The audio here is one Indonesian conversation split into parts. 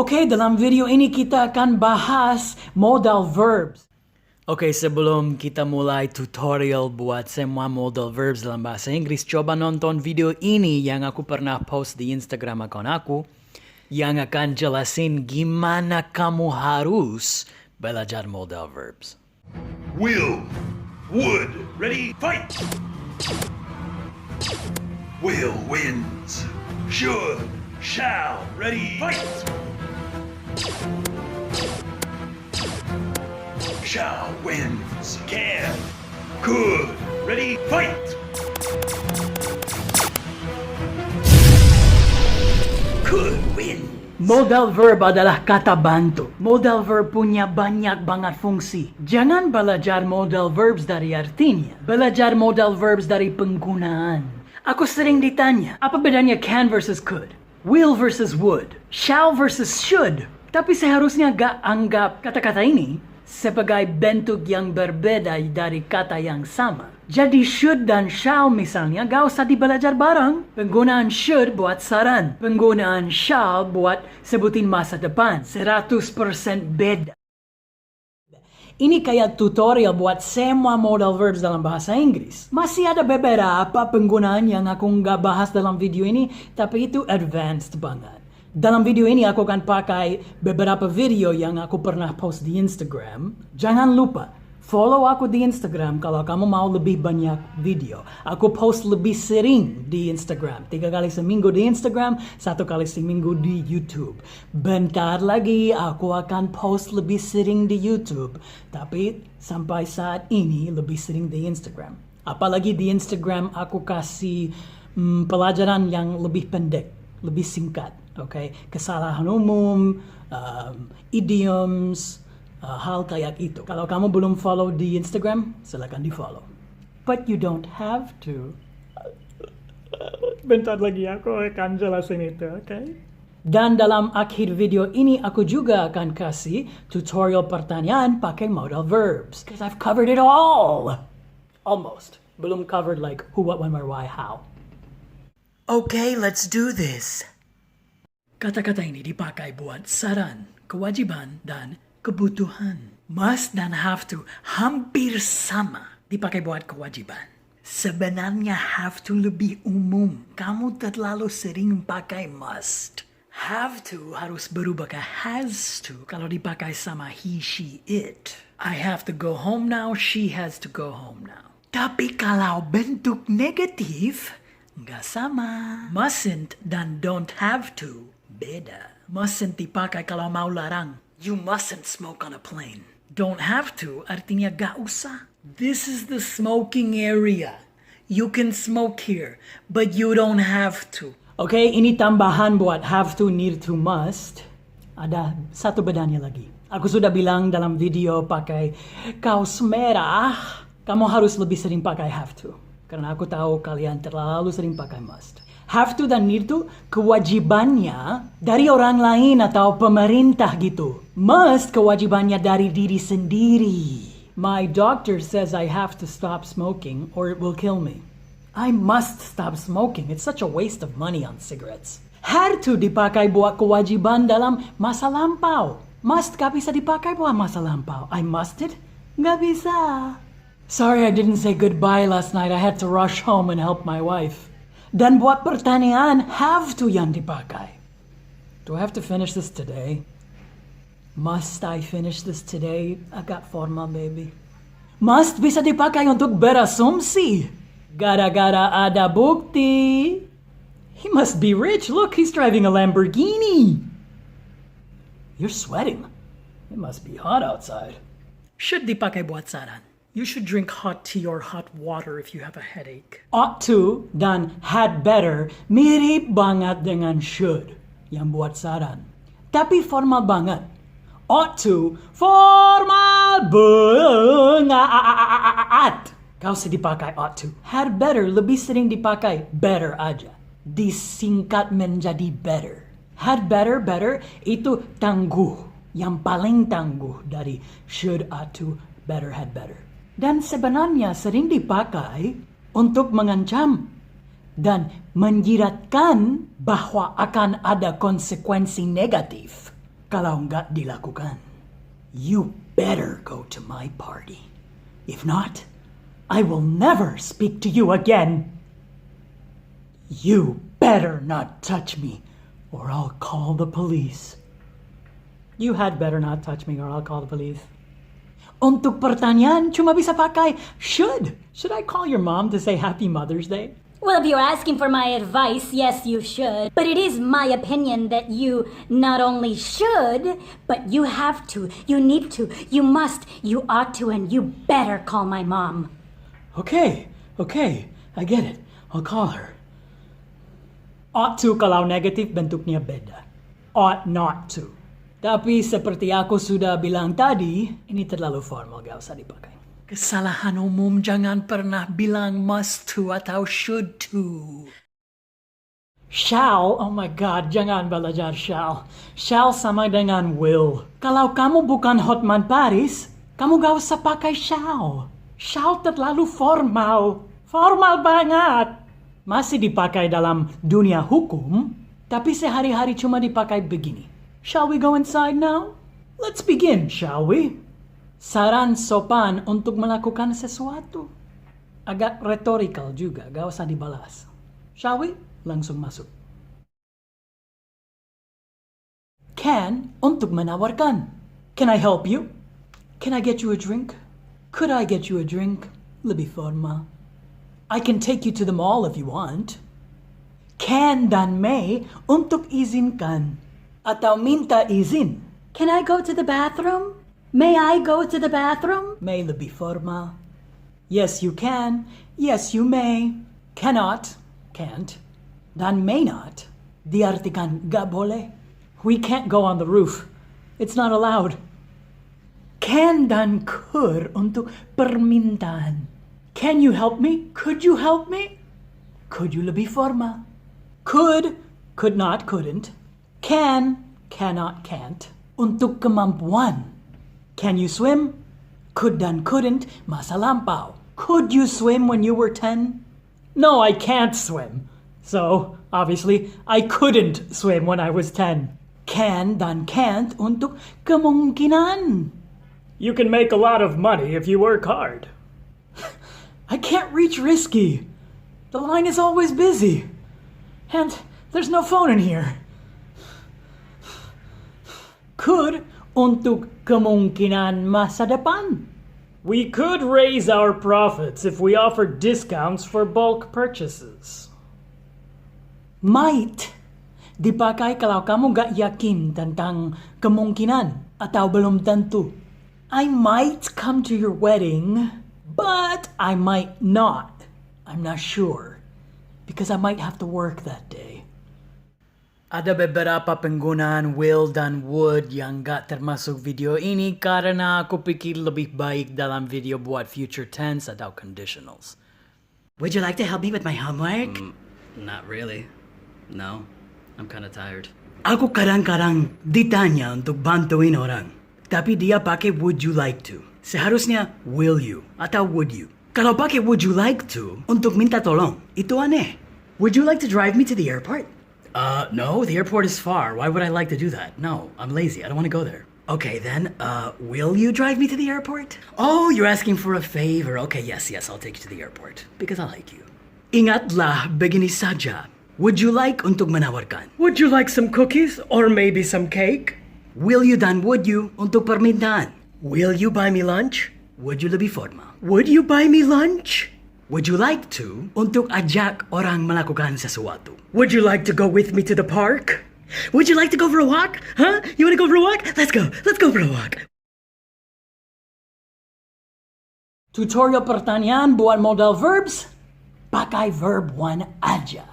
Oke, dalam video ini kita akan bahas modal verbs. Oke, sebelum kita mulai tutorial buat semua modal verbs dalam bahasa Inggris, coba nonton video ini yang aku pernah post di Instagram akun aku, yang akan jelasin gimana kamu harus belajar modal verbs. Will, would, ready, fight! Will wins. Should, shall, ready, fight! Shall wins. Can, could, ready, fight! Could win. Modal verb adalah kata bantu. Modal verb punya banyak banget fungsi. Jangan belajar modal verbs dari artinya. Belajar modal verbs dari penggunaan. Aku sering ditanya, apa bedanya can versus could? Will versus would? Shall versus should? Tapi seharusnya gak anggap kata-kata ini sebagai bentuk yang berbeda dari kata yang sama. Jadi should dan shall misalnya gak usah dibelajar bareng. Penggunaan should buat saran. Penggunaan shall buat sebutin masa depan. 100% beda. Ini kayak tutorial buat semua modal verbs dalam bahasa Inggris. Masih ada beberapa penggunaan yang aku nggak bahas dalam video ini, tapi itu advanced banget. Dalam video ini aku akan pakai beberapa video yang aku pernah post di Instagram. Jangan lupa, follow aku di Instagram kalau kamu mau lebih banyak video. Aku post lebih sering di Instagram. 3 kali seminggu di Instagram, 1 kali seminggu di YouTube. Bentar lagi aku akan post lebih sering di YouTube. Tapi sampai saat ini lebih sering di Instagram. Apalagi di Instagram aku kasih pelajaran yang lebih pendek, lebih singkat. Okay? Kesalahan umum, idioms, hal kayak itu. Kalau kamu belum follow di Instagram, silakan di follow. But you don't have to. Bentar lagi aku akan jelasin itu, okay? Dan dalam akhir video ini aku juga akan kasih tutorial pertanyaan pakai modal verbs. Because I've covered it all. Almost. Belum covered like who, what, when, where, why, how. Okay, let's do this. Kata-kata ini dipakai buat saran, kewajiban, dan kebutuhan. Must dan have to hampir sama dipakai buat kewajiban. Sebenarnya have to lebih umum. Kamu terlalu sering pakai must. Have to harus berubah ke has to kalau dipakai sama he, she, it. I have to go home now, she has to go home now. Tapi kalau bentuk negatif, nggak sama. Mustn't dan don't have to beda. Mustn't dipakai kalau mau larang. You mustn't smoke on a plane. Don't have to artinya gak usah. This is the smoking area. You can smoke here, but you don't have to. Okay, ini tambahan buat have to, need to, must. Ada satu bedanya lagi. Aku sudah bilang dalam video pakai kaos merah. Kamu harus lebih sering pakai have to. Karena aku tahu kalian terlalu sering pakai must. Have to dan need to kewajibannya dari orang lain atau pemerintah gitu. Must kewajibannya dari diri sendiri. My doctor says I have to stop smoking or it will kill me. I must stop smoking. It's such a waste of money on cigarettes. Had to dipakai buat kewajiban dalam masa lampau. Must gak bisa dipakai buat masa lampau. I must it? Gak bisa. Sorry I didn't say goodbye last night. I had to rush home and help my wife. Dan buat pertanyaan, have to yang dipakai. Do I have to finish this today? Must I finish this today? Agak formal, baby. Must bisa dipakai untuk berasumsi. Gara-gara ada bukti. He must be rich. Look, he's driving a Lamborghini. You're sweating. It must be hot outside. Should dipakai buat saran. You should drink hot tea or hot water if you have a headache. Ought to dan had better mirip banget dengan should yang buat saran. Tapi formal banget. Ought to formal banget. Kau sih dipakai ought to. Had better lebih sering dipakai better aja. Disingkat menjadi better. Had better, better itu tangguh. Yang paling tangguh dari should, ought to, better, had better. Dan sebenarnya sering dipakai untuk mengancam dan menjiratkan bahwa akan ada konsekuensi negatif. Kalau nggak dilakukan, you better go to my party. If not, I will never speak to you again. You better not touch me, or I'll call the police. You had better not touch me, or I'll call the police. Untuk pertanyaan, cuma bisa pakai should. Should I call your mom to say Happy Mother's Day? Well, if you're asking for my advice, yes, you should. But it is my opinion that you not only should, but you have to, you need to, you must, you ought to, and you better call my mom. Okay, I get it. I'll call her. Ought to kalau negatif bentuknya beda. Ought not to. Tapi seperti aku sudah bilang tadi, ini terlalu formal, gak usah dipakai. Kesalahan umum, jangan pernah bilang must to atau should to. Shall, oh my god, jangan belajar shall. Shall sama dengan will. Kalau kamu bukan Hotman Paris, kamu gak usah pakai shall. Shall terlalu formal. Formal banget. Masih dipakai dalam dunia hukum, tapi sehari-hari cuma dipakai begini. Shall we go inside now? Let's begin, shall we? Saran sopan untuk melakukan sesuatu. Agak rhetorical juga, gak usah dibalas. Shall we? Langsung masuk. Can untuk menawarkan. Can I help you? Can I get you a drink? Could I get you a drink? Lebih formal. I can take you to the mall if you want. Can dan may untuk izinkan. Atau minta izin. Can I go to the bathroom? May I go to the bathroom? May lebih formal. Yes, you can. Yes, you may. Cannot, can't. Dan may not, diartikan gak boleh. We can't go on the roof. It's not allowed. Can dan could untuk permintaan. Can you help me? Could you help me? Could you lebih formal. Could not, couldn't. Can, cannot, can't. Untuk kemampuan. Can you swim? Could dan couldn't, masa lampau. Could you swim when you were 10? No, I can't swim. So, obviously, I couldn't swim when I was 10. Can dan can't untuk kemungkinan. You can make a lot of money if you work hard. I can't reach Risky. The line is always busy. And there's no phone in here. Could untuk kemungkinan masa depan. We could raise our profits if we offer discounts for bulk purchases. Might dipakai kalau kamu gak yakin tentang kemungkinan atau belum tentu. I might come to your wedding, but I might not. I'm not sure, because I might have to work that day. Ada beberapa penggunaan will dan would yang gak termasuk video ini karena aku pikir lebih baik dalam video buat future tense atau conditionals. Would you like to help me with my homework? Not really. No, I'm kind of tired. Aku kadang-kadang ditanya untuk bantuin orang, tapi dia pakai would you like to. Seharusnya will you atau would you. Kalau pakai would you like to untuk minta tolong, itu aneh. Would you like to drive me to the airport? No, the airport is far. Why would I like to do that? No, I'm lazy. I don't want to go there. Okay then, will you drive me to the airport? Oh, you're asking for a favor. Okay, yes, I'll take you to the airport. Because I like you. Ingatlah, begini saja. Would you like untuk menawarkan? Would you like some cookies or maybe some cake? Will you dan would you untuk permintaan? Will you buy me lunch? Would you lebih formal? Would you buy me lunch? Would you like to untuk ajak orang melakukan sesuatu? Would you like to go with me to the park? Would you like to go for a walk? Huh? You want to go for a walk? Let's go for a walk. Tutorial pertanyaan buat modal verbs, pakai verb 1 aja.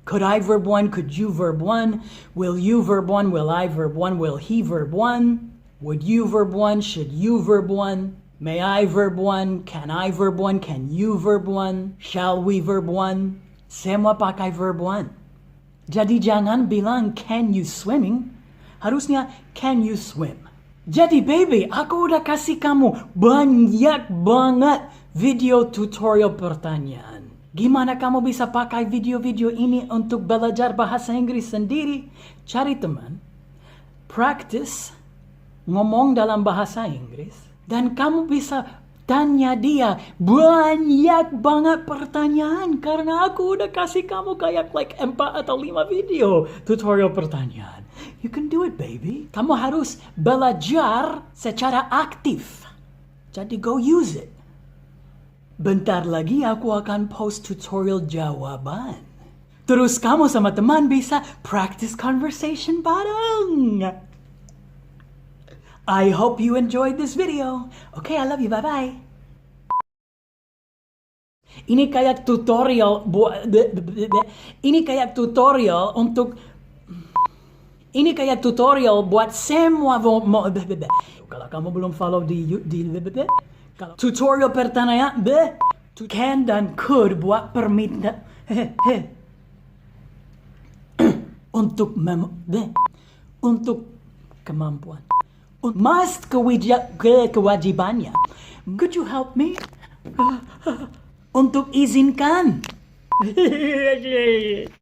Could I verb 1, could you verb 1, will you verb 1, will I verb 1, will he verb 1, would you verb 1, should you verb 1, may I verb 1, can I verb 1, can you verb 1, shall we verb 1, semua pakai verb 1. Jadi jangan bilang can you swimming, harusnya can you swim. Jadi baby, aku udah kasih kamu banyak banget video tutorial pertanyaan. Gimana kamu bisa pakai video-video ini untuk belajar bahasa Inggris sendiri? Cari teman, practice ngomong dalam bahasa Inggris. Dan kamu bisa tanya dia banyak banget pertanyaan. Karena aku udah kasih kamu kayak 4 atau 5 video tutorial pertanyaan. You can do it, baby. Kamu harus belajar secara aktif. Jadi go use it. Bentar lagi aku akan post tutorial jawaban. Terus kamu sama teman bisa practice conversation bareng. I hope you enjoyed this video. Okay, I love you. Bye-bye. Ini kayak tutorial buat semua kalau kamu belum follow di kalau tutorial pertanyaan can dan could buat permintaan untuk kemampuan must kewajibannya. Could you help me? Untuk izinkan.